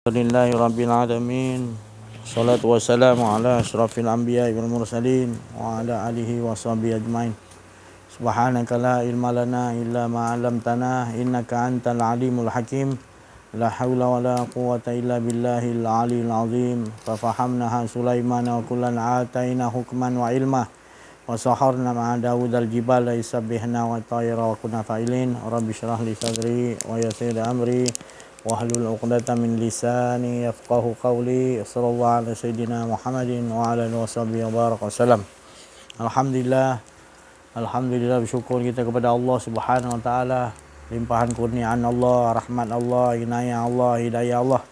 Alhamdulillahi Rabbil Alamin. Salatu wassalamu ala ashrafil anbiya wal mursalin wa ala alihi wa sahbihi ajmain. Subhanaka la ilma lana illa ma 'allamtana innaka antal alimul hakim. La haula wa la quwwata illa billahil aliyil azim. Fa fahamnaha Sulaiman wa kullan ataina hukman wa ilma. Wa saharna ma'a Dawud al-jibala yusabbihna wa tayra wa kunna fa'ilin. Rabbi shrah li sadri wa yassir amri wahlul 'uqdatam min lisani yafqahu qawli. Sallallahu ala sayyidina Muhammadin wa ala alihi washabihi wa baraka wasallam. Alhamdulillah bersyukur kita kepada Allah Subhanahu wa taala, limpahan kurniaan Allah, rahmat Allah, inayah Allah, hidayah Allah,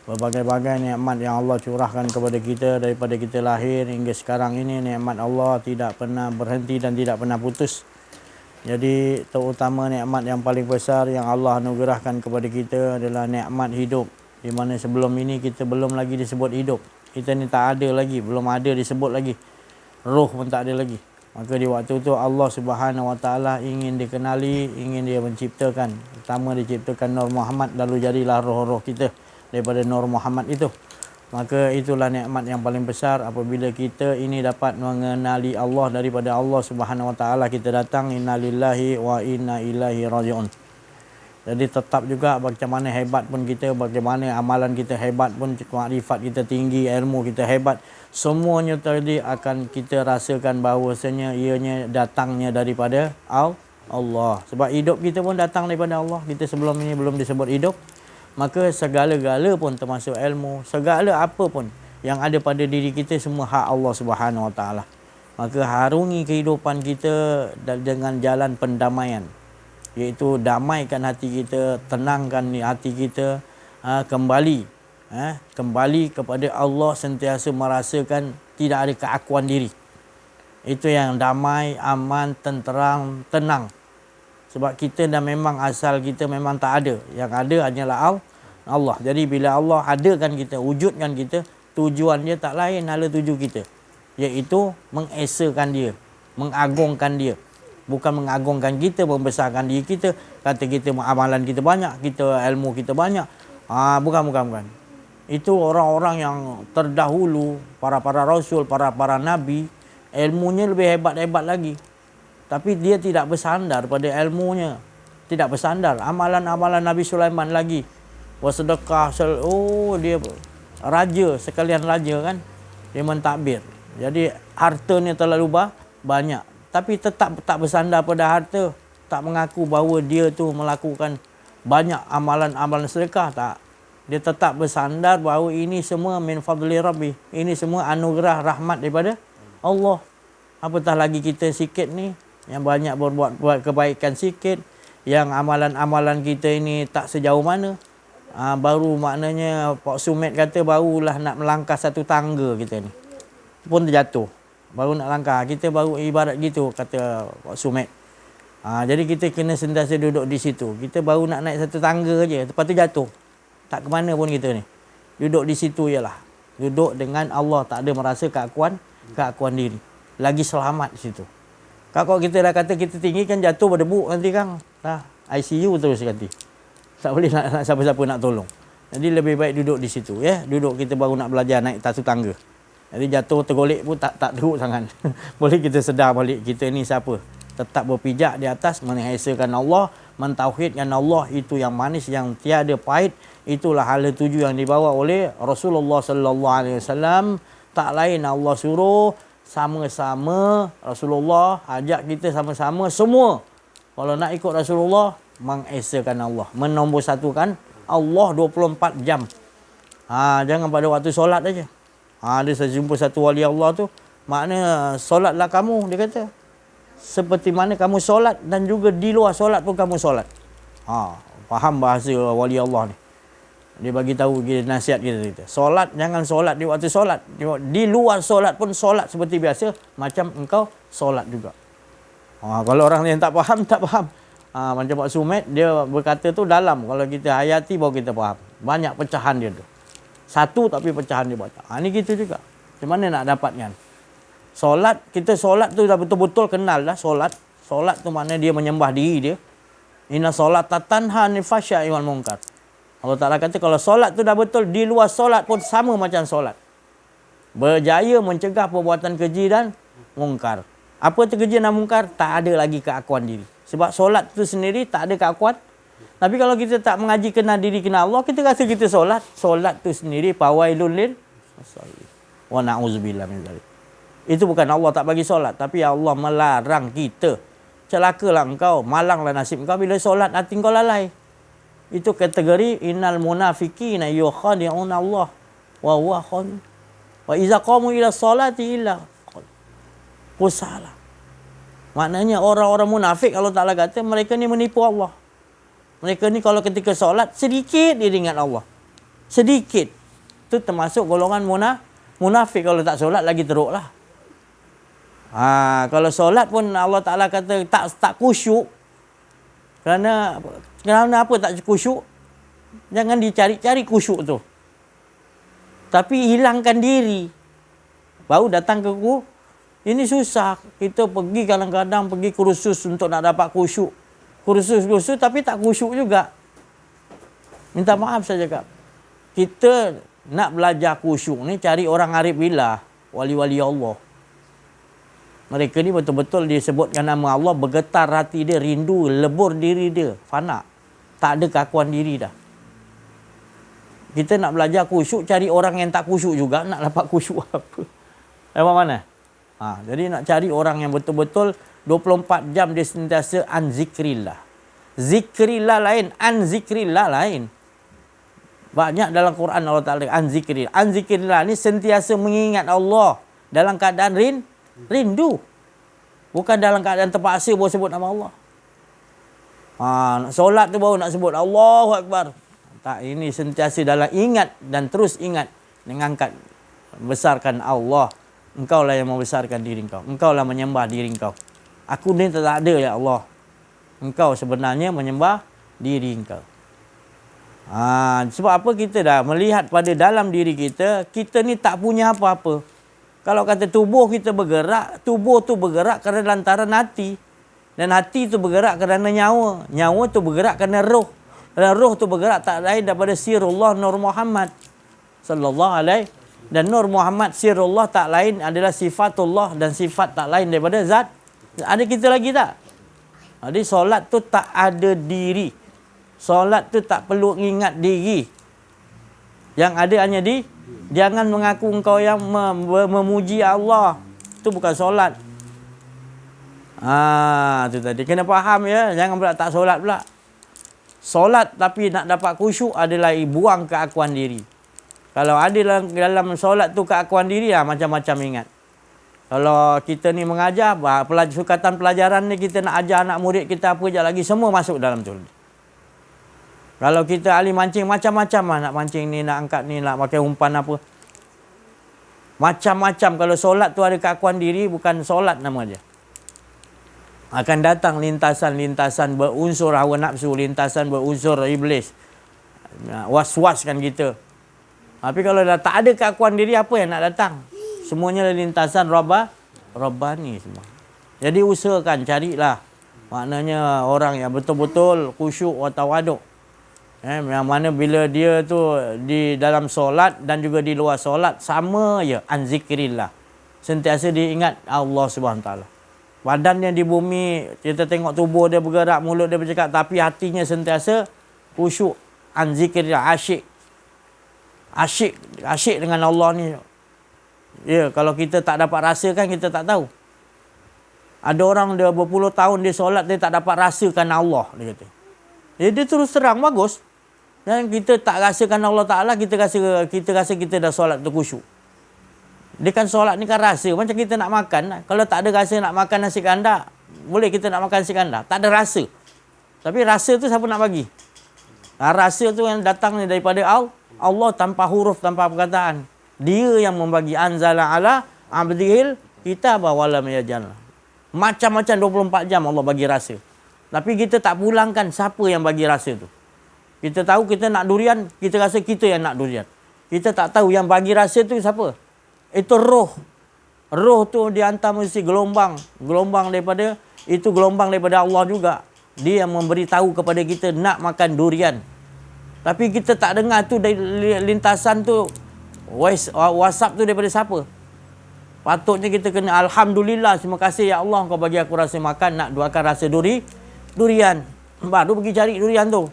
berbagai-bagai nikmat yang Allah curahkan kepada kita daripada kita lahir hingga sekarang ini. Nikmat Allah tidak pernah berhenti dan tidak pernah putus. Jadi terutama nikmat yang paling besar yang Allah anugerahkan kepada kita adalah nikmat hidup, di mana sebelum ini kita belum lagi disebut hidup. Kita ni tak ada lagi, belum ada disebut lagi. Roh pun tak ada lagi. Maka di waktu itu Allah Subhanahu wa taala ingin dikenali, ingin dia menciptakan. Pertama diciptakan Nur Muhammad, lalu jadilah roh-roh kita daripada Nur Muhammad itu. Maka itulah nikmat yang paling besar apabila kita ini dapat mengenali Allah daripada Allah Subhanahu wa taala. Kita datang innalillahi wa inna ilaihi rajiun. Jadi tetap juga bagaimana hebat pun kita, bagaimana amalan kita hebat pun, makrifat kita tinggi, ilmu kita hebat, semuanya tadi akan kita rasakan bahawasanya ianya datangnya daripada Allah. Sebab hidup kita pun datang daripada Allah. Kita sebelum ini belum disebut hidup. Maka segala-gala pun termasuk ilmu, segala apa pun yang ada pada diri kita semua hak Allah Subhanahu wa taala. Maka harungi kehidupan kita dengan jalan pendamaian, iaitu damaikan hati kita, tenangkan hati kita, kembali kepada Allah, sentiasa merasakan tidak ada keakuan diri. Itu yang damai, aman, tenteram, tenang. Sebab kita dah memang asal kita memang tak ada. Yang ada hanyalah Allah. Jadi bila Allah adakan kita, wujudkan kita, tujuan dia tak lain hala tuju kita, iaitu mengesakan dia, mengagungkan dia. Bukan mengagungkan kita, membesarkan diri kita, kata kita amalan kita banyak, kita ilmu kita banyak. Bukan. Itu orang-orang yang terdahulu, para rasul, para nabi, ilmunya lebih hebat-hebat lagi. Tapi dia tidak bersandar pada ilmunya. Tidak bersandar. Amalan-amalan Nabi Sulaiman lagi. Bersedekah. Dia raja, sekalian raja kan. Dia mentadbir. Jadi hartanya terlalu banyak. Tapi tetap tak bersandar pada harta. Tak mengaku bahawa dia tu melakukan banyak amalan-amalan sedekah. Tak. Dia tetap bersandar bahawa ini semua min fadli Rabbi. Ini semua anugerah rahmat daripada Allah. Apatah lagi kita sikit ni, yang banyak buat kebaikan sikit, yang amalan-amalan kita ini tak sejauh mana. Baru maknanya Pak Sumet kata barulah nak melangkah satu tangga kita ni, pun terjatuh. Baru nak langkah, kita baru ibarat gitu kata Pak Sumet. Jadi kita kena sentiasa duduk di situ. Kita baru nak naik satu tangga je, lepas tu jatuh. Tak ke mana pun kita ni. Duduk di situ ialah duduk dengan Allah, tak ada merasa keakuan diri. Lagi selamat di situ. Kalau kita dah kata kita tinggi kan jatuh berdebu nanti kan. ICU terus nanti. Tak boleh nak siapa-siapa nak tolong. Jadi lebih baik duduk di situ ya. Duduk kita baru nak belajar naik satu tangga. Jadi jatuh tergolek pun tak teruk sangat. Boleh kita sedar balik kita ni siapa. Tetap berpijak di atas, mengesakan Allah, mentauhidkan Allah, itu yang manis, yang tiada pahit. Itulah hala tuju yang dibawa oleh Rasulullah sallallahu alaihi wasallam. Tak lain Allah suruh sama-sama, Rasulullah ajak kita sama-sama semua. Kalau nak ikut Rasulullah, mengesakan Allah, menombor satukan Allah 24 jam. Jangan pada waktu solat aja. Ada saya jumpa satu wali Allah tu, makna solatlah kamu, dia kata. Seperti mana kamu solat dan juga di luar solat pun kamu solat. Faham bahasa wali Allah ni. Dia bagi tahu kita, nasihat kita. Solat, jangan solat di waktu solat. Di luar solat pun solat seperti biasa, macam engkau solat juga. Kalau orang yang tak faham. Macam Pak Sumet, dia berkata tu dalam. Kalau kita hayati baru kita faham. Banyak pecahan dia tu. Satu tapi pecahan dia banyak. Ni gitu juga. Macam mana nak dapatkan? Solat, kita solat tu dah betul-betul kenal dah solat. Solat tu maknanya dia menyembah diri dia. Inna solata tanha anil fahsya'i wal munkar. Allah Ta'ala kata kalau solat tu dah betul, di luar solat pun sama macam solat. Berjaya mencegah perbuatan keji dan mungkar. Apa tu keji dan mungkar? Tak ada lagi keakuan diri. Sebab solat tu sendiri tak ada keakuan. Tapi kalau kita tak mengaji kenal diri, kenal Allah, kita rasa kita solat. Solat tu sendiri fawailun lil musallin. Wa na'udzubillah min dzalik. Itu bukan Allah tak bagi solat, tapi Allah melarang kita. Celakalah engkau, malanglah nasib engkau bila solat hati engkau lalai. Itu kategori innal munafiqina yukhadi'una Allah wa huwa khadi'un. Wa iza qamu ila salati illa kusala. Maknanya orang-orang munafik Allah Ta'ala kata mereka ni menipu Allah. Mereka ni kalau ketika solat sedikit dia ingat Allah. Sedikit. Itu termasuk golongan munafik. Kalau tak solat lagi teruk lah. Kalau solat pun Allah Ta'ala kata tak khusyuk. Kerana apa tak khusyuk? Jangan dicari-cari khusyuk tu. Tapi hilangkan diri. Baru datang ke ini susah. Kita pergi kadang-kadang pergi kursus untuk nak dapat khusyuk. Kursus tapi tak khusyuk juga. Minta maaf saya cakap. Kita nak belajar khusyuk ni cari orang arif billah, wali-wali Allah. Mereka ni betul-betul disebutkan nama Allah, bergetar hati dia, rindu, lebur diri dia, fana. Tak ada keakuan diri dah. Kita nak belajar khusyuk, cari orang yang tak khusyuk juga, nak dapat khusyuk apa? Dapat mana? Jadi nak cari orang yang betul-betul 24 jam dia sentiasa an zikrillah. Zikrillah lain, an zikrillah lain. Banyak dalam Quran Allah Ta'ala an zikrillah. An zikrillah ni sentiasa mengingat Allah dalam keadaan rindu. Bukan dalam keadaan terpaksa baru sebut nama Allah. Nak solat tu baru nak sebut Allahu Akbar. Tak, ini sentiasa dalam ingat dan terus ingat. Mengangkat, besarkan Allah. Engkau lah yang membesarkan diri engkau. Engkau lah menyembah diri engkau. Aku ni tak ada ya Allah. Engkau sebenarnya menyembah diri engkau. Sebab apa kita dah melihat pada dalam diri kita, kita ni tak punya apa-apa. Kalau kata tubuh kita bergerak, tubuh tu bergerak kerana lantaran hati. Dan hati tu bergerak kerana nyawa. Nyawa tu bergerak kerana roh. Dan roh tu bergerak tak lain daripada sirullah Nur Muhammad sallallahu alaihi. Dan Nur Muhammad sirullah tak lain adalah sifatullah, dan sifat tak lain daripada zat. Ada kita lagi tak? Jadi solat tu tak ada diri. Solat tu tak perlu ingat diri. Yang ada hanya jangan mengaku engkau yang memuji Allah. Itu bukan solat. Tu tadi. Kena faham ya. Jangan pula tak solat pula. Solat tapi nak dapat khusyuk adalah buang keakuan diri. Kalau ada dalam solat tu keakuan diri, macam-macam ingat. Kalau kita ni mengajar, sukatan pelajaran ni kita nak ajar anak murid kita apa je lagi, semua masuk dalam tu. Kalau kita ahli mancing, macam-macam lah nak mancing ni, nak angkat ni, nak pakai umpan apa. Macam-macam. Kalau solat tu ada keakuan diri, bukan solat nama dia. Akan datang lintasan-lintasan berunsur hawa nafsu, lintasan berunsur iblis. Was-waskan kita. Tapi kalau dah tak ada keakuan diri, apa yang nak datang? Semuanya lintasan Rabbani semua. Jadi usahakan, carilah. Maknanya orang yang betul-betul khusyuk wa tawaduk. Yang mana bila dia tu di dalam solat dan juga di luar solat sama je, an zikrillah. Sentiasa diingat Allah Subhanahu Taala. Badannya di bumi, kita tengok tubuh dia bergerak, mulut dia bercakap, tapi hatinya sentiasa khusyuk, an zikrillah, asyik dengan Allah ni. Ya, kalau kita tak dapat rasakan, kita tak tahu. Ada orang dia berpuluh tahun dia solat, dia tak dapat rasakan Allah, dia kata. Dia terus terang bagus. Dan kita tak rasakan Allah Ta'ala, kita rasa kita dah solat tu khusyuk. Dia kan solat ni kan rasa. Macam kita nak makan. Kalau tak ada rasa nak makan nasi kandar, boleh kita nak makan nasi kandar. Tak ada rasa. Tapi rasa tu siapa nak bagi? Rasa tu yang datang daripada Allah tanpa huruf, tanpa perkataan. Dia yang membagi. Anzala ala abdihil kitab wa lam yajal. Macam-macam 24 jam Allah bagi rasa. Tapi kita tak pulangkan siapa yang bagi rasa tu. Kita tahu kita nak durian, kita rasa kita yang nak durian. Kita tak tahu yang bagi rasa tu siapa. Itu roh. Roh tu dihantar mesti gelombang. Gelombang daripada Allah juga. Dia yang memberi tahu kepada kita nak makan durian. Tapi kita tak dengar tu dari lintasan tu, WhatsApp tu daripada siapa? Patutnya kita kena alhamdulillah, terima kasih ya Allah kau bagi aku rasa makan, nak doakan rasa durian. Baru pergi cari durian tu.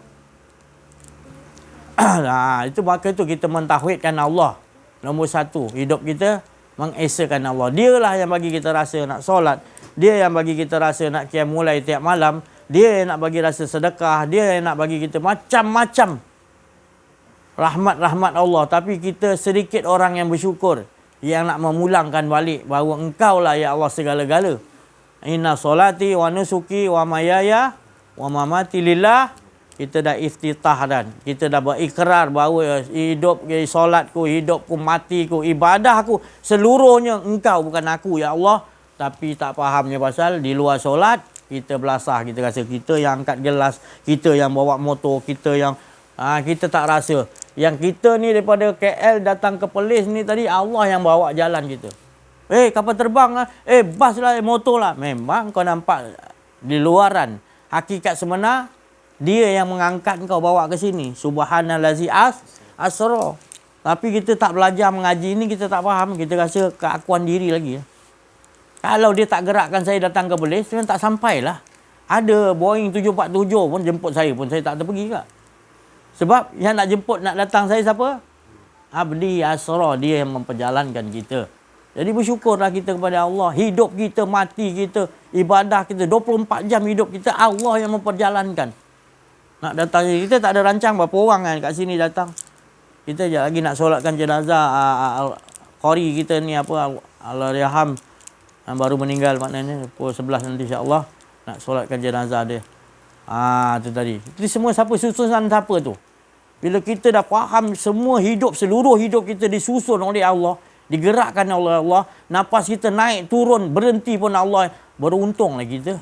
Itu maka itu kita mentauhidkan Allah. Nombor satu, hidup kita mengesakan Allah. Dialah yang bagi kita rasa nak solat. Dia yang bagi kita rasa nak qiyam mulai tiap malam. Dia yang nak bagi rasa sedekah. Dia yang nak bagi kita macam-macam rahmat-rahmat Allah. Tapi kita sedikit orang yang bersyukur, yang nak memulangkan balik bahawa engkau lah ya Allah segala-gala. Inna solati wa nusuki wa mayaya wa mamati lillah. Kita dah iftitah dan kita dah berikrar bahawa hidup solatku, hidupku, matiku, ibadahku seluruhnya engkau, bukan aku ya Allah. Tapi tak fahamnya pasal di luar solat kita belasah, kita rasa kita yang angkat gelas, kita yang bawa motor, kita yang kita tak rasa yang kita ni daripada KL datang ke Perlis ni tadi Allah yang bawa jalan kita. Kapal terbang lah, bas lah, motor lah. Memang kau nampak di luaran. Hakikat sebenar dia yang mengangkat kau bawa ke sini. Subhanallazi asra. Tapi kita tak belajar mengaji ni, kita tak faham, kita rasa keakuan diri lagi. Kalau dia tak gerakkan saya datang ke Perlis, saya tak sampailah. Ada Boeing 747 pun jemput saya pun saya tak terpergi kak. Sebab yang nak jemput, nak datang saya siapa? Abdi Asra, dia yang memperjalankan kita. Jadi bersyukurlah kita kepada Allah. Hidup kita, mati kita, ibadah kita, 24 jam hidup kita, Allah yang memperjalankan. Nak datang, kita tak ada rancang berapa orang kan kat sini datang. Kita je lagi nak solatkan jenazah qari kita ni apa, Allahyarham, yang baru meninggal maknanya pukul 11 nanti insya-Allah nak solatkan jenazah dia. Tu tadi. Itu semua siapa susunan siapa tu? Bila kita dah faham semua hidup, seluruh hidup kita disusun oleh Allah, digerakkan oleh Allah, nafas kita naik turun berhenti pun Allah, beruntunglah kita.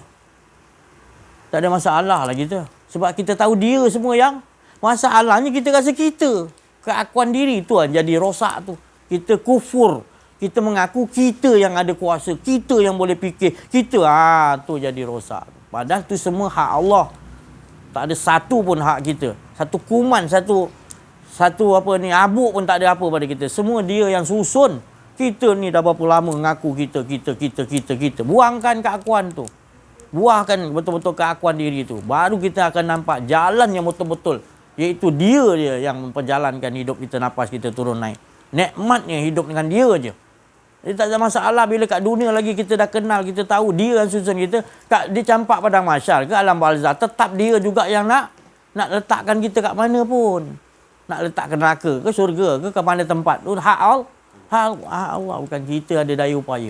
Tak ada masalah lah kita. Sebab kita tahu dia semua yang masalahnya kita rasa kita. Keakuan diri tu jadi rosak tu. Kita kufur. Kita mengaku kita yang ada kuasa. Kita yang boleh fikir. Kita, tu jadi rosak. Padahal tu semua hak Allah. Tak ada satu pun hak kita. Satu kuman, satu apa ni, abuk pun tak ada apa pada kita. Semua dia yang susun. Kita ni dah berapa lama mengaku kita. Buangkan keakuan tu. Buahkan betul-betul keakuan diri tu. Baru kita akan nampak jalan yang betul-betul. Iaitu dia yang memperjalankan hidup kita, nafas kita turun naik. Nikmatnya hidup dengan dia je. Jadi tak ada masalah bila kat dunia lagi kita dah kenal, kita tahu dia yang susun kita. Dia campak padang mahsyar ke alam barzah, tetap dia juga yang nak letakkan kita kat mana pun. Nak letak ke neraka ke syurga ke mana tempat. Hak Allah, bukan kita ada daya upaya.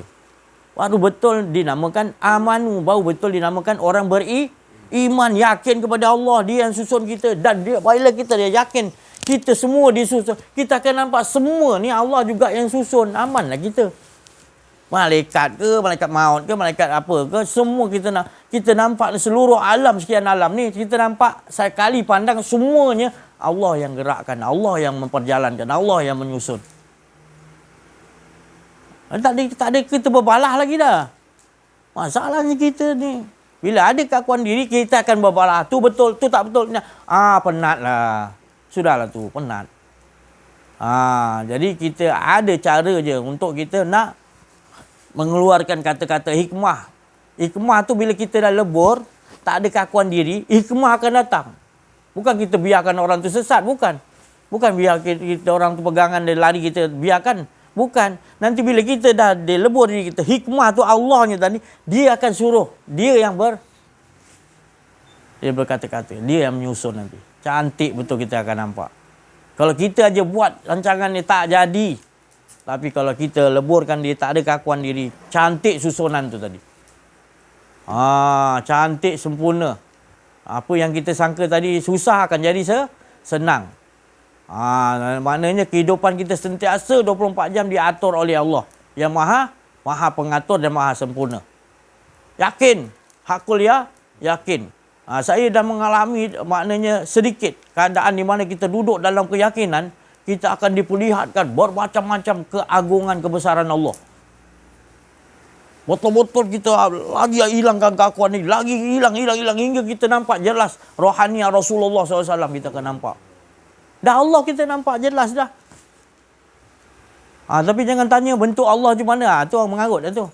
Baru betul dinamakan amanu, baru betul dinamakan orang beriman, yakin kepada Allah, dia yang susun kita. Dan dia, bila kita dia yakin kita semua disusun, kita akan nampak semua ni Allah juga yang susun. Amanlah kita. Malaikat ke, malaikat maut ke, malaikat apa ke, semua kita nampak seluruh alam, sekian alam ni, kita nampak sekali pandang semuanya Allah yang gerakkan, Allah yang memperjalankan, Allah yang menyusun. Tak ada kita berbalah lagi dah. Masalahnya kita ni, bila ada keakuan diri, kita akan berbalah. Tu betul, tu tak betul. Penat lah. Sudahlah tu, penat. Jadi kita ada cara je untuk kita nak mengeluarkan kata-kata hikmah. Hikmah tu bila kita dah lebur, tak ada keakuan diri, hikmah akan datang. Bukan kita biarkan orang tu sesat, bukan. Bukan biar kita orang tu pegangan dia lari, kita biarkan. Bukan. Nanti bila kita dah dilebur diri kita, hikmah tu Allahnya tadi, dia akan suruh. Dia yang dia berkata-kata. Dia yang menyusun nanti. Cantik betul kita akan nampak. Kalau kita aja buat rancangan ni tak jadi. Tapi kalau kita leburkan dia, tak ada keakuan diri. Cantik susunan tu tadi. Cantik, sempurna. Apa yang kita sangka tadi susah akan jadi senang. Maknanya kehidupan kita sentiasa 24 jam diatur oleh Allah yang maha pengatur dan maha sempurna. Yakin, hakul yakin. Saya dah mengalami maknanya sedikit keadaan di mana kita duduk dalam keyakinan, kita akan diperlihatkan bermacam-macam keagungan kebesaran Allah. Betul-betul kita lagi hilangkan keakuan ini, lagi hilang hingga kita nampak jelas rohani Rasulullah SAW kita akan nampak. Dah Allah kita nampak jelas dah. Tapi jangan tanya bentuk Allah macam mana. Tu orang mengarut dah tu.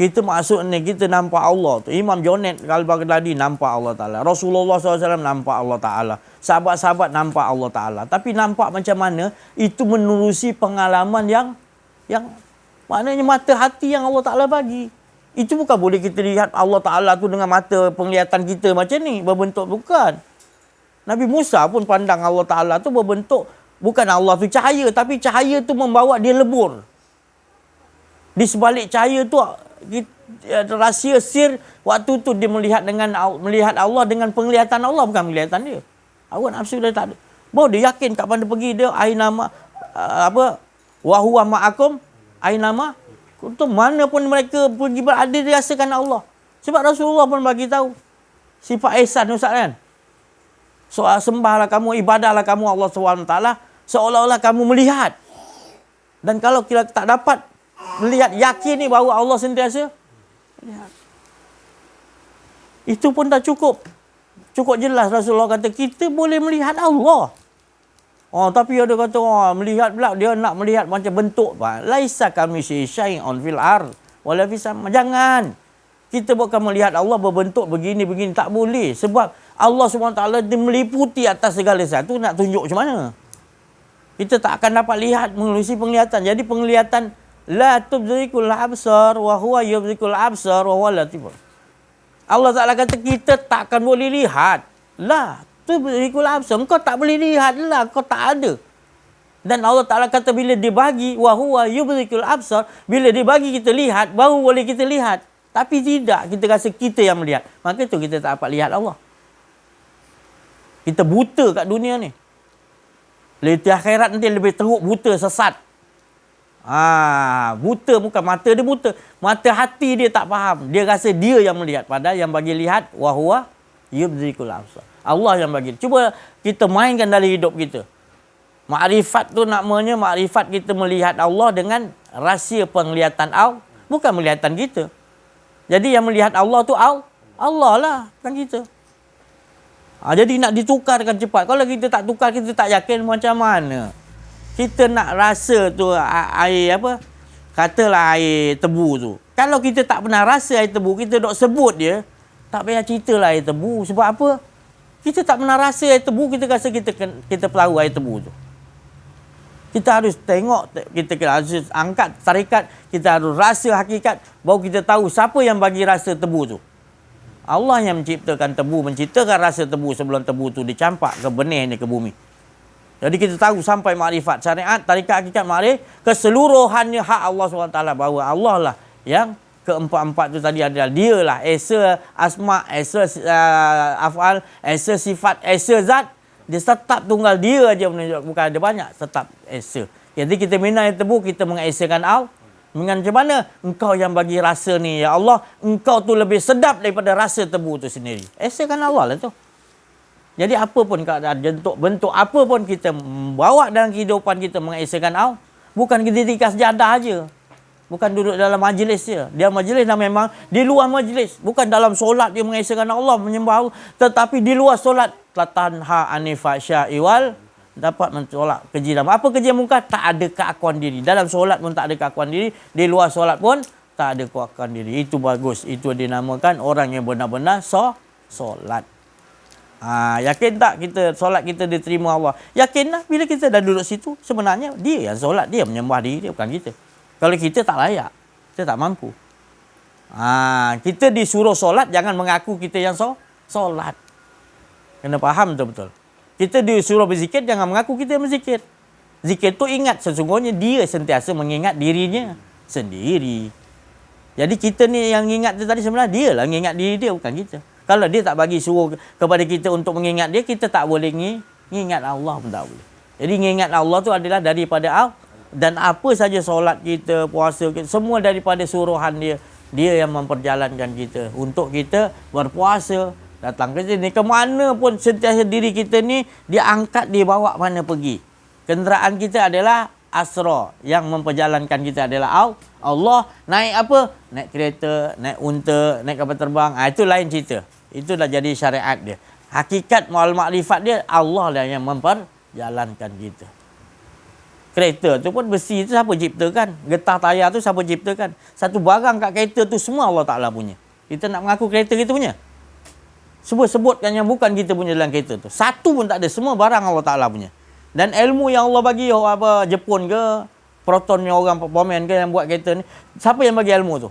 Kita maksud ni, kita nampak Allah tu. Imam Junaid Al-Baghdadi nampak Allah Ta'ala. Rasulullah SAW nampak Allah Ta'ala. Sahabat-sahabat nampak Allah Ta'ala. Tapi nampak macam mana, itu menerusi pengalaman yang maknanya mata hati yang Allah Ta'ala bagi. Itu bukan boleh kita lihat Allah Ta'ala tu dengan mata penglihatan kita macam ni. Berbentuk, bukan. Nabi Musa pun pandang Allah Ta'ala tu berbentuk. Bukan Allah tu cahaya, tapi cahaya tu membawa dia lebur. Di sebalik cahaya tu, rahsia sir waktu tu dia melihat Allah dengan penglihatan Allah, bukan penglihatan dia. Awak nafsu dia tak ada. Baru dia yakin kat mana pergi dia ainama wa huwa ma'akum ainama tu, mana pun mereka pergi berada dia rasakan Allah. Sebab Rasulullah pun bagi tahu sifat ihsan Ustaz kan. Soal sembahlah kamu, ibadahlah kamu Allah SWT seolah-olah kamu melihat. Dan kalau kita tak dapat melihat, yakin ni bahawa Allah sentiasa melihat. Itu pun tak cukup. Cukup jelas Rasulullah kata kita boleh melihat Allah. Tapi ada kata melihat pula dia nak melihat macam bentuk. Laisa kami syai'un fil ard wala fis sama. Jangan. Kita bukan melihat Allah berbentuk begini-begini, tak boleh. Sebab Allah SWT dia meliputi atas segala sesuatu. Nak tunjuk macam mana? Kita tak akan dapat lihat melalui penglihatan. Jadi penglihatan la tubzirikul absar wa huwa yubzirikul absar wa huwa latif. Allah Ta'ala kata kita tak akan boleh lihat. La tubzirikul absar. Engkau tak boleh lihat lah. Kau tak ada. Dan Allah Ta'ala kata bila dia bagi wa huwa yubzirikul absar, bila dia bagi kita lihat, baru boleh kita lihat. Tapi tidak. Kita rasa kita yang melihat. Maka tu kita tak dapat lihat Allah. Kita buta kat dunia ni. Di akhirat nanti lebih teruk buta, sesat. Buta bukan mata dia buta. Mata hati dia tak faham. Dia rasa dia yang melihat. Padahal yang bagi lihat, wahuwa yubzirikul absar. Allah yang bagi. Cuba kita mainkan dalam hidup kita. Makrifat tu namanya makrifat kita melihat Allah dengan rahsia penglihatan Allah. Bukan penglihatan kita. Jadi yang melihat Allah tu Allah lah. Bukan kita. Jadi nak ditukarkan cepat. Kalau kita tak tukar, kita tak yakin macam mana. Kita nak rasa tu air katalah air tebu tu. Kalau kita tak pernah rasa air tebu, kita dok sebut dia, tak payah ceritalah air tebu. Sebab apa? Kita tak pernah rasa air tebu, kita rasa kita tahu air tebu tu. Kita harus tengok, kita harus angkat tarikat, kita harus rasa hakikat, baru kita tahu siapa yang bagi rasa tebu tu. Allah yang menciptakan tebu, menciptakan rasa tebu sebelum tebu tu dicampak ke benih ni, ke bumi. Jadi kita tahu sampai makrifat syariat, tarikat, hakikat, makrif, keseluruhannya hak Allah SWT, bahawa Allah lah yang keempat-empat tu tadi adalah dia lah Esa asma, Esa af'al, Esa sifat, Esa zat. Dia tetap tunggal dia aja menunjuk, bukan ada banyak, tetap Esa. Jadi kita minat yang tebu, kita mengesakan Allah. Dengan macam mana? Engkau yang bagi rasa ni, ya Allah. Engkau tu lebih sedap daripada rasa tebu tu sendiri. Esakan Allah lah tu. Jadi apa pun keadaan, bentuk apa pun kita bawa dalam kehidupan kita mengesakan Allah. Bukan kita tingkat sejadah aja. Bukan duduk dalam majlis je. Dia majlis dah memang di luar majlis. Bukan dalam solat dia mengesakan Allah, menyembah Allah. Tetapi di luar solat. Latanha anifa sya'iwal. Dapat mentolak keji dalam. Apa keji mungkar? Tak ada keakuan diri. Dalam solat pun tak ada keakuan diri. Di luar solat pun tak ada keakuan diri. Itu bagus. Itu dinamakan orang yang benar-benar solat. Yakin tak kita solat kita diterima Allah? Yakinlah bila kita dah duduk situ. Sebenarnya dia yang solat. Dia menyembah diri dia, bukan kita. Kalau kita tak layak. Kita tak mampu. Kita disuruh solat. Jangan mengaku kita yang solat. Kena faham betul-betul. Kita disuruh berzikir, jangan mengaku kita yang berzikir. Zikir tu ingat sesungguhnya dia sentiasa mengingat dirinya sendiri. Jadi kita ni yang ingat dia tadi sebenarnya dia lah mengingat diri dia, bukan kita. Kalau dia tak bagi suruh kepada kita untuk mengingat dia, kita tak boleh mengingat Allah pun tak boleh. Jadi mengingat Allah tu adalah daripada Allah. Dan apa saja solat kita, puasa kita, semua daripada suruhan dia. Dia yang memperjalankan kita untuk kita berpuasa. Datang ke sini, ke mana pun sentiasa diri kita ni, dia angkat, dia bawa mana pergi. Kenderaan kita adalah Asra. Yang memperjalankan kita adalah Allah. Naik apa? Naik kereta, naik unta, naik kapal terbang. Itu lain cerita. Itu dah jadi syariat dia. Hakikat al-makrifat dia, Allah lah yang memperjalankan kita. Kereta tu pun besi tu siapa ciptakan? Getah tayar tu siapa ciptakan? Satu barang kat kereta tu semua Allah Ta'ala punya. Kita nak mengaku kereta kita punya? Sebutkan yang bukan kita punya dalam kereta tu. Satu pun tak ada. Semua barang Allah Ta'ala punya. Dan ilmu yang Allah bagi, apa Jepun ke, Protonnya orang Pomen ke yang buat kereta ni, siapa yang bagi ilmu tu?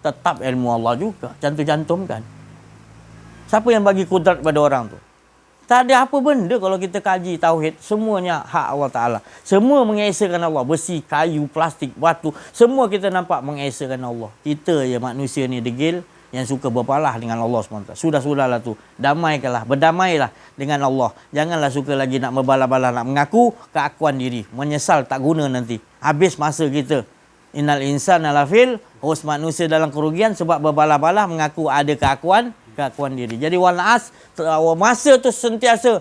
Tetap ilmu Allah juga. Cantum-cantumkan. Siapa yang bagi kudrat pada orang tu? Tak ada apa benda kalau kita kaji tauhid, semuanya hak Allah Ta'ala. Semua mengesakan Allah. Besi, kayu, plastik, batu, semua kita nampak mengesakan Allah. Kita je manusia ni degil yang suka berpalah dengan Allah SWT. Sudah-sudahlah tu. Damaikanlah, berdamailah dengan Allah. Janganlah suka lagi nak berbalah-balah, nak mengaku keakuan diri. Menyesal tak guna nanti. Habis masa kita. Innal insana lafil hus, manusia dalam kerugian sebab berbalah-balah mengaku ada keakuan diri. Jadi walas masa tu sentiasa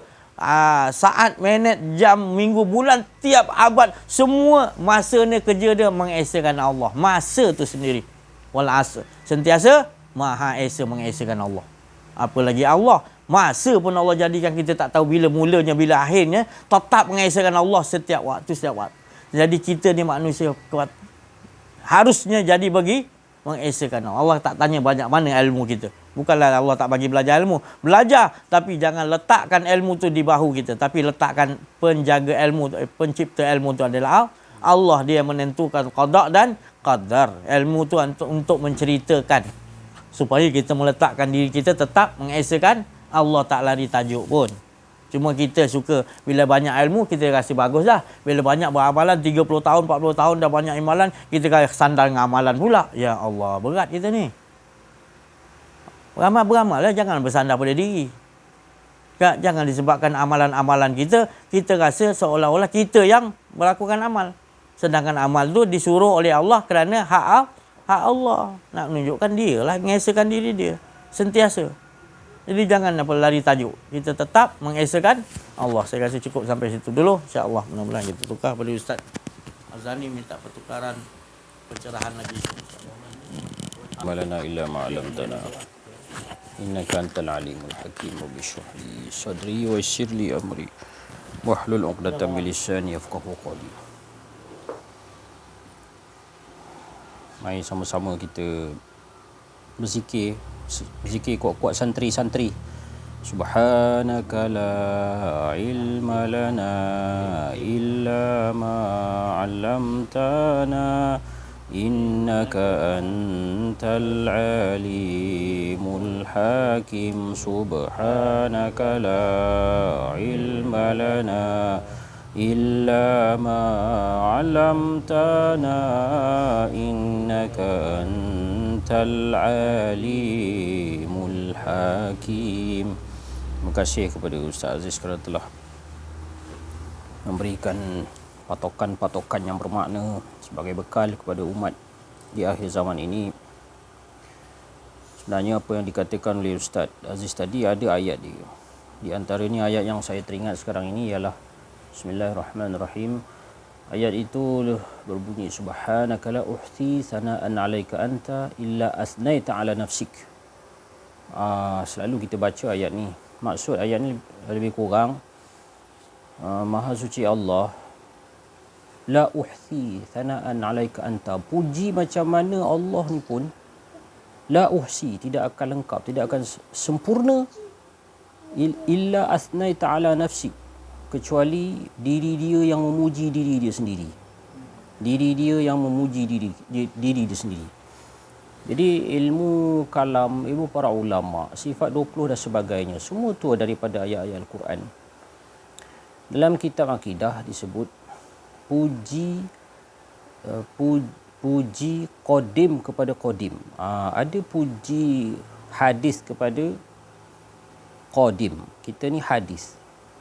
saat, minit, jam, minggu, bulan, tiap abad, semua masa ni kerja dia mengesakan Allah. Masa tu sendiri. Walas sentiasa Maha Esa mengesakan Allah. Apalagi Allah, masa pun Allah jadikan kita tak tahu bila mulanya, bila akhirnya, tetap mengesakan Allah setiap waktu. Jadi kita ni manusia kuat. Harusnya jadi bagi mengesakan Allah. Allah tak tanya banyak mana ilmu kita. Bukanlah Allah tak bagi belajar ilmu. Belajar, tapi jangan letakkan ilmu tu di bahu kita. Tapi letakkan penjaga ilmu, pencipta ilmu tu adalah Allah. Dia menentukan qada dan qadar. Ilmu tu untuk menceritakan. Supaya kita meletakkan diri kita tetap mengesakan Allah, tak lari tajuk pun. Cuma kita suka bila banyak ilmu, kita rasa bagus dah. Bila banyak beramalan, 30 tahun, 40 tahun dah banyak amalan, kita rasa sandal dengan amalan pula. Ya Allah, berat kita ni. Beramal lah, jangan bersandar pada diri. Jangan disebabkan amalan-amalan kita, kita rasa seolah-olah kita yang melakukan amal. Sedangkan amal tu disuruh oleh Allah kerana hak Allah. Nak menunjukkan dia lah, mengesakan diri dia. Sentiasa. Jadi jangan lari tajuk. Kita tetap mengesakan Allah. Saya rasa cukup sampai situ dulu. InsyaAllah mudah-mudahan kita tukar pada Ustaz Azani, minta pertukaran pencerahan lagi. Malana illa ma'alamtana. Innaka antal alimul hakim. Bishrah li sadri wa yassir li amri wahlul 'uqdatam min lisani yafqahu qawli. Mari sama-sama kita berzikir kuat-kuat santri. Subhanaka la ilma lana illa ma 'allamtana innaka antal alimul hakim. Subhanaka la ilma lana illa ma 'allamtana innaka antal alimul hakim. Terima kasih kepada Ustaz Aziz kerana telah memberikan patokan-patokan yang bermakna sebagai bekal kepada umat di akhir zaman ini. Sebenarnya apa yang dikatakan oleh Ustaz Aziz tadi ada ayat dia. Di antaranya ayat yang saya teringat sekarang ini ialah Bismillahirrahmanirrahim. Ayat itu berbunyi Subhanaka la uhsi sana'an 'alaika anta illa asnaita 'ala nafsik. Selalu kita baca ayat ni. Maksud ayat ni lebih kurang Maha suci Allah, la uhsi sana'an 'alaika anta. Puji macam mana Allah ni pun la uhsi, tidak akan lengkap, tidak akan sempurna illa asnaita 'ala nafsik, kecuali diri dia yang memuji diri dia sendiri. Diri dia yang memuji diri dia sendiri. Jadi ilmu kalam, ilmu para ulama, sifat 20 dan sebagainya, semua tu daripada ayat-ayat Al-Quran. Dalam kitab akidah disebut puji qadim kepada qadim. Ada puji hadis kepada qadim. Kita ni hadis.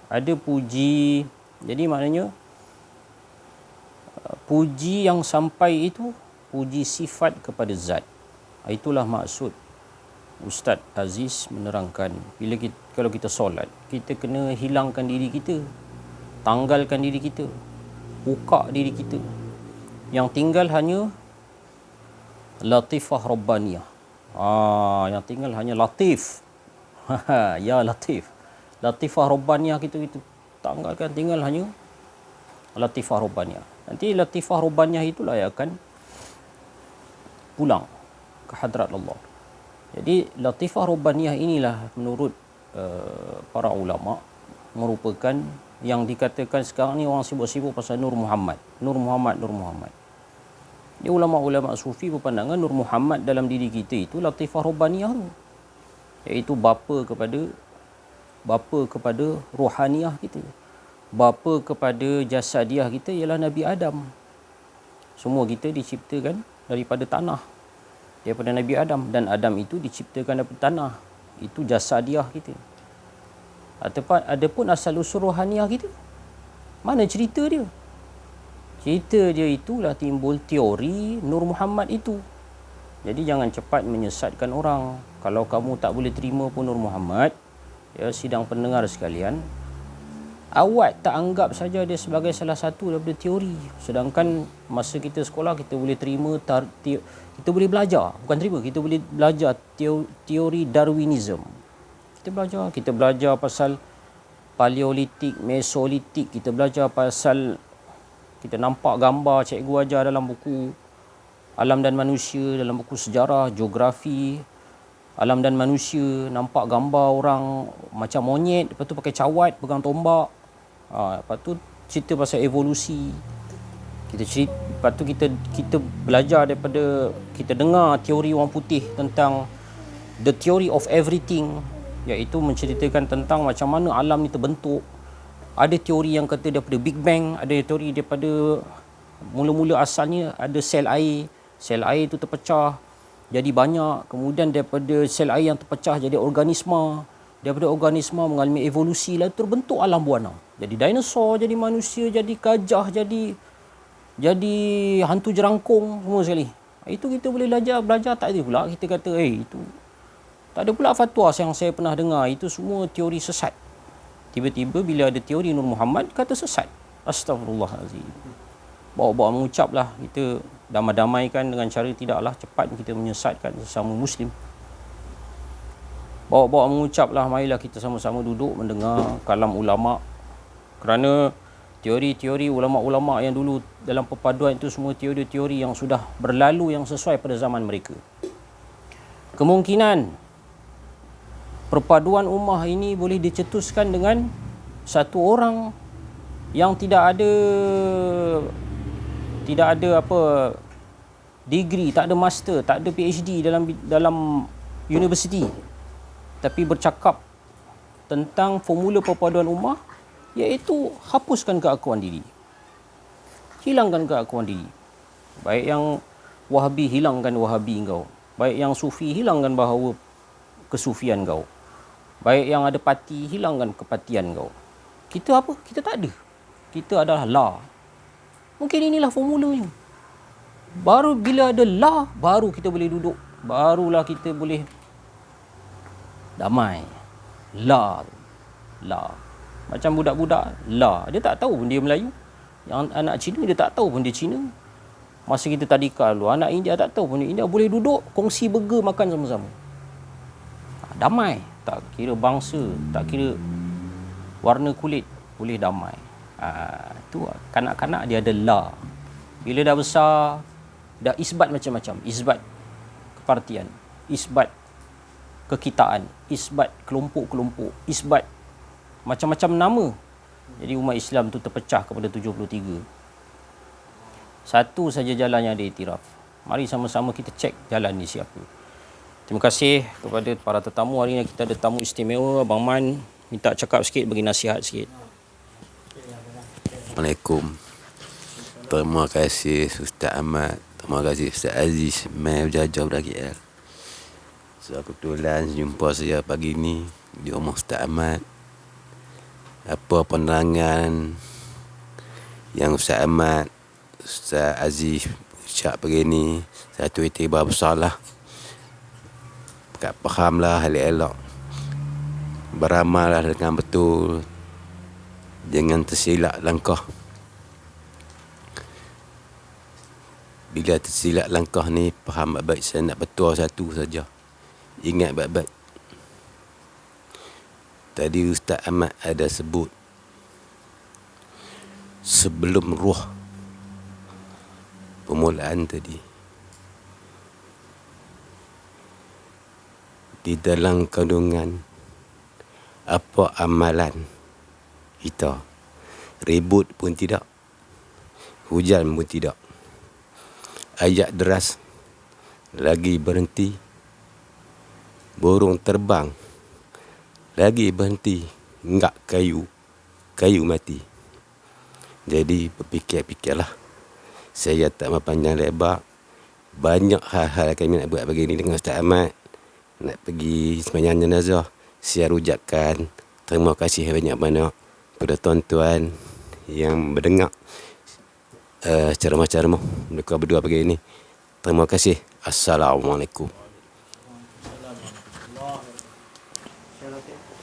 Ada puji, jadi maknanya puji yang sampai itu puji sifat kepada zat. Itulah maksud Ustaz Aziz menerangkan, kalau kita solat, kita kena hilangkan diri kita, tanggalkan diri kita, buka diri kita. Yang tinggal hanya latifah rabbaniyah. Yang tinggal hanya latif. Ya latif. Latifah Rabbaniyah kita tanggalkan, tinggal hanya Latifah Rabbaniyah. Nanti Latifah Rabbaniyah itulah yang akan pulang ke hadrat Allah. Jadi Latifah Rabbaniyah inilah menurut para ulama merupakan yang dikatakan sekarang ni orang sibuk-sibuk pasal Nur Muhammad. Nur Muhammad, Nur Muhammad. Dia ulama-ulama sufi berpandangan Nur Muhammad dalam diri kita itu Latifah Rabbaniyah tu. Iaitu bapa kepada rohaniyah kita. Bapa kepada jasadiah kita ialah Nabi Adam. Semua kita diciptakan daripada tanah. Daripada Nabi Adam. Dan Adam itu diciptakan daripada tanah. Itu jasadiah kita. Adapun asal usul rohaniah kita, mana cerita dia? Cerita dia itulah timbul teori Nur Muhammad itu. Jadi jangan cepat menyesatkan orang. Kalau kamu tak boleh terima pun Nur Muhammad, ya, sidang pendengar sekalian, awak tak anggap saja dia sebagai salah satu daripada teori. Sedangkan masa kita sekolah, kita boleh terima, kita boleh belajar, bukan terima, kita boleh belajar teori Darwinism. Kita belajar pasal Paleolitik, Mesolitik, kita belajar pasal, kita nampak gambar cikgu ajar dalam buku Alam dan Manusia, dalam buku sejarah, geografi, Alam dan Manusia, nampak gambar orang macam monyet, lepas tu pakai cawat, pegang tombak. Lepas tu cerita pasal evolusi. Lepas tu kita belajar daripada, kita dengar teori orang putih tentang the theory of everything, iaitu menceritakan tentang macam mana alam ni terbentuk. Ada teori yang kata daripada Big Bang, ada teori daripada mula-mula asalnya ada sel air. Sel air tu terpecah jadi banyak, kemudian daripada sel air yang terpecah jadi organisma. Daripada organisma mengalami evolusi, lalu terbentuk alam buana. Jadi dinosaur, jadi manusia, jadi gajah, jadi hantu jerangkung, semua sekali. Itu kita boleh belajar. Tak ada pula kita kata itu. Tak ada pula fatwa yang saya pernah dengar itu semua teori sesat. Tiba-tiba bila ada teori Nur Muhammad, kata sesat. Astagfirullahalazim. Bawa-bawa mengucaplah, kita damai-damaikan dengan cara tidaklah cepat kita menyesatkan sesama Muslim. Bawa-bawa mengucaplah, marilah kita sama-sama duduk mendengar kalam ulama. Kerana teori-teori ulama-ulama yang dulu dalam perpaduan itu semua teori-teori yang sudah berlalu, yang sesuai pada zaman mereka. Kemungkinan perpaduan ummah ini boleh dicetuskan dengan satu orang yang tidak ada degree, tak ada master, tak ada PhD dalam universiti, tapi bercakap tentang formula perpaduan ummah, iaitu hapuskan keakuan diri, hilangkan keakuan diri. Baik yang Wahabi, hilangkan Wahabi kau. Baik yang Sufi, hilangkan bahawa kesufian kau. Baik yang ada parti, hilangkan kepatian kau. Kita apa? Kita tak ada. Kita adalah La. Mungkin inilah formulanya. Baru bila ada La, baru kita boleh duduk. Barulah kita boleh damai. La. Macam budak-budak, La. Dia tak tahu pun dia Melayu. Yang anak Cina, dia tak tahu pun dia Cina. Masa kita tadika dulu, anak India tak tahu pun dia India. Boleh duduk, kongsi burger, makan sama-sama. Damai. Tak kira bangsa, tak kira warna kulit, boleh damai. Itu kanak-kanak dia ada La. Bila dah besar, dah isbat macam-macam. Isbat kepartian, isbat kekitaan, isbat kelompok-kelompok, isbat macam-macam nama. Jadi umat Islam tu terpecah kepada 73. Satu saja jalan yang diiktiraf. Mari sama-sama kita cek jalan ni siapa. Terima kasih kepada para tetamu. Hari ini kita ada tamu istimewa, Abang Man. Minta cakap sikit, bagi nasihat sikit. Assalamualaikum. Terima kasih Ustaz Ahmad. Terima kasih Ustaz Aziz. Mai berjajah dari KL. So, kebetulan jumpa saya pagi ni di rumah Ustaz Ahmad. Apa penerangan yang Ustaz Ahmad, Ustaz Aziz ucap pagi ni, satu iktibar besar lah. Fahamlah hal elok. Beramallah dengan betul. Jangan tersilap langkah. Bila tersilap langkah ni, faham baik-baik. Saya nak betul satu saja. Ingat baik-baik. Tadi Ustaz Ahmad ada sebut sebelum ruh permulaan tadi, di dalam kandungan apa amalan kita, ribut pun tidak, hujan pun tidak, ayat deras lagi berhenti, burung terbang lagi berhenti, enggak kayu mati. Jadi berfikir-fikirlah. Saya tak mau panjang lebar. Banyak hal-hal kami nak buat begini dengan Ustaz Ahmad. Nak pergi sembahyang jenazah. Saya rujakkan terima kasih banyak-banyak kepada tuan-tuan yang mendengar ceramah-ceramah mereka berdua pagi ini. Terima kasih. Assalamualaikum.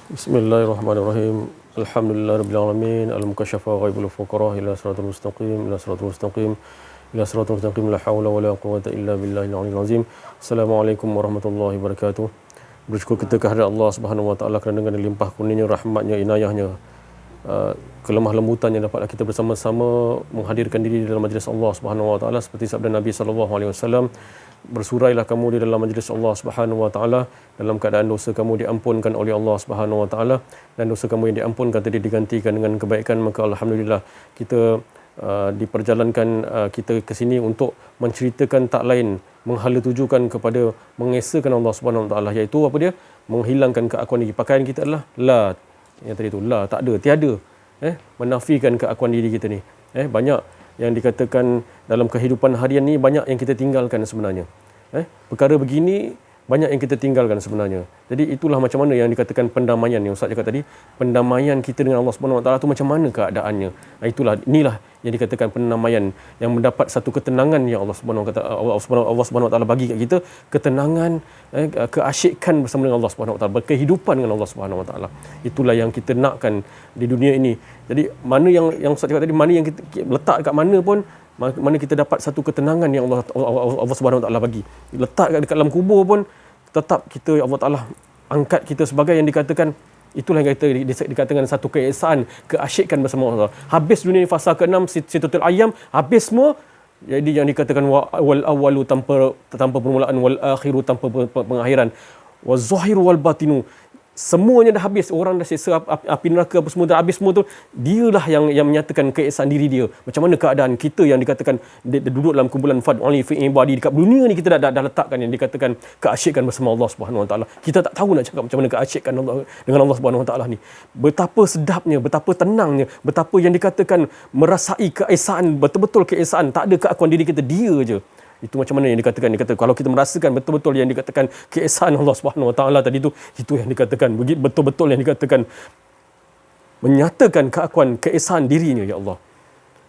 Bismillahirrahmanirrahim. Alhamdulillahirabbil al-mukasyafa ghaibul fuqara ila siratal mustaqim ila siratal mustaqim la haula wala quwwata illa billahil aliyyil azim. Assalamualaikum warahmatullahi wabarakatuh. Bersyukur kita kehadirat Allah Subhanahu wa taala kerana dengan limpah kurnia rahmatnya, inayahnya, kelemah lembutannya dapatlah kita bersama-sama menghadirkan diri dalam majlis Allah Subhanahu wa taala seperti sabda Nabi sallallahu alaihi wasallam, bersurailah kamu di dalam majlis Allah Subhanahu wa taala dalam keadaan dosa kamu diampunkan oleh Allah Subhanahu wa taala, dan dosa kamu yang diampunkan tadi digantikan dengan kebaikan. Maka alhamdulillah kita diperjalankan kita ke sini untuk menceritakan tak lain, menghala tujukan kepada mengesakan Allah Subhanahu wa taala, iaitu apa dia? Menghilangkan keakuan diri. Pakaian kita adalah la, yang tadi tu la, tak ada, tiada, menafikan keakuan diri kita ni. Banyak yang dikatakan dalam kehidupan harian ni, banyak yang kita tinggalkan sebenarnya. Perkara begini banyak yang kita tinggalkan sebenarnya. Jadi itulah macam mana yang dikatakan pendamaian yang Ustaz cakap tadi, pendamaian kita dengan Allah Subhanahu Wa Taala tu macam mana keadaannya. Inilah yang dikatakan pendamaian, yang mendapat satu ketenangan yang Allah Subhanahu Wa Taala bagi kat kita, ketenangan, keasyikan bersama dengan Allah Subhanahu Wa Taala, berkehidupan dengan Allah Subhanahu Wa Taala. Itulah yang kita nakkan di dunia ini. Jadi mana yang Ustaz cakap tadi, mana yang kita letak kat mana pun, mana kita dapat satu ketenangan yang Allah Subhanahu Wa Taala bagi. Letak dekat dalam kubur pun tetap kita, Allah Taala angkat kita sebagai yang dikatakan, itulah yang dikatakan satu keesaan, keasyikan bersama Allah. Habis dunia ni fasa ke-6 Sittatul Ayyam, habis semua. Jadi yang dikatakan wal awwalu tanpa permulaan, wal akhiru tanpa pengakhiran, waz zahiru wal batinu, semuanya dah habis. Orang dah siksa api neraka apa semua dah habis semua tu. Dialah yang menyatakan keesaan diri dia. Macam mana keadaan kita yang dikatakan duduk dalam kumpulan fad'ali fi ibadi, dekat dunia ni kita dah letakkan yang dikatakan keasyikan bersama Allah Subhanahu Wa Taala. Kita tak tahu nak cakap macam mana keasyikan Allah dengan Allah Subhanahu Wa Taala ni. Betapa sedapnya, betapa tenangnya, betapa yang dikatakan merasai keesaan, betul-betul keesaan, tak ada keakuan diri kita, dia je. Itu macam mana yang dikatakan kalau kita merasakan betul-betul yang dikatakan keesaan Allah Subhanahu Wa Taala tadi tu, itu yang dikatakan betul-betul yang dikatakan menyatakan keakuan keesaan dirinya, ya Allah.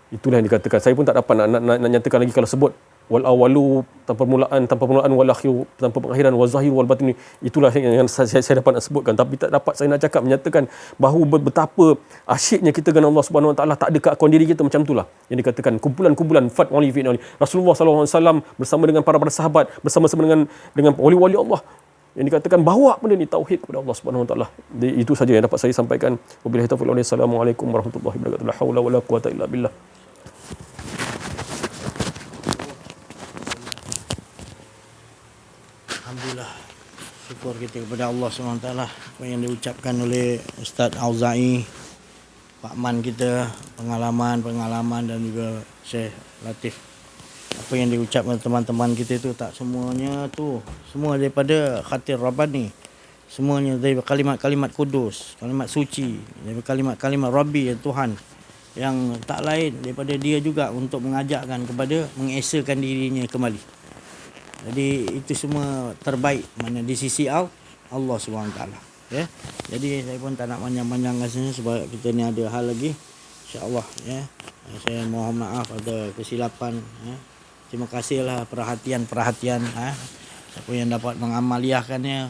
Itulah yang dikatakan. Saya pun tak dapat nak nyatakan lagi kalau sebut wal awalu tanpa permulaan, wal akhiru tanpa pengakhiran, wal zahir wal batin. Itulah yang saya dapat nak sebutkan, tapi tak dapat saya nak cakap menyatakan bahawa betapa asyiknya kita dengan Allah Subhanahu Wa Taala, tak ada keakuan diri kita. Macam itulah yang dikatakan kumpulan-kumpulan fad'ali fi ibadi. Rasulullah sallallahu alaihi wasallam bersama dengan para sahabat, bersama-sama dengan wali-wali Allah, yang dikatakan bawa benda ni tauhid kepada Allah Subhanahu Wa Taala. Itu saja yang dapat saya sampaikan. Wabillahi taufiq. Assalamualaikum warahmatullahi wabarakatuh. La haula wala quwata illa billah. Alhamdulillah, syukur kita kepada Allah SWT. Apa yang diucapkan oleh Ustaz Auza'i, Pak Man kita, pengalaman dan juga Syekh Latif. Apa yang diucapkan teman-teman kita itu tak semuanya tu, semua daripada khatir Rabbani. Semuanya dari kalimat-kalimat kudus, kalimat suci, dari kalimat-kalimat Rabbi, Tuhan, yang tak lain daripada dia juga untuk mengajakkan kepada mengesakan dirinya kembali. Jadi itu semua terbaik mana di sisi Allah SWT, ya. Jadi saya pun tak nak panjang-panjang rasanya sebab kita ni ada hal lagi, insya-Allah, ya. Saya mohon maaf ada kesilapan, ya. Terima kasihlah perhatian, siapa yang dapat mengamaliahkannya,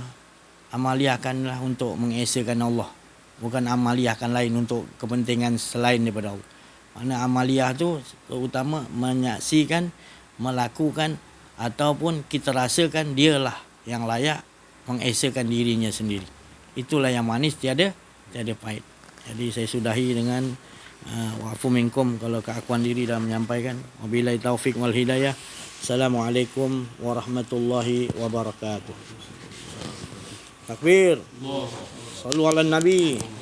amaliahkanlah untuk mengesakan Allah, bukan amaliahkan lain untuk kepentingan selain daripada Allah. Mana amaliah tu terutama menyaksikan, melakukan, ataupun kita rasakan dialah yang layak mengesakan dirinya sendiri. Itulah yang manis, tiada tiada pahit. Jadi saya sudahi dengan wa'fu minkum kalau keakuan diri dalam menyampaikan. Wabillahi taufik wal hidayah. Assalamualaikum warahmatullahi wabarakatuh. Takbir. Sallu ala nabi.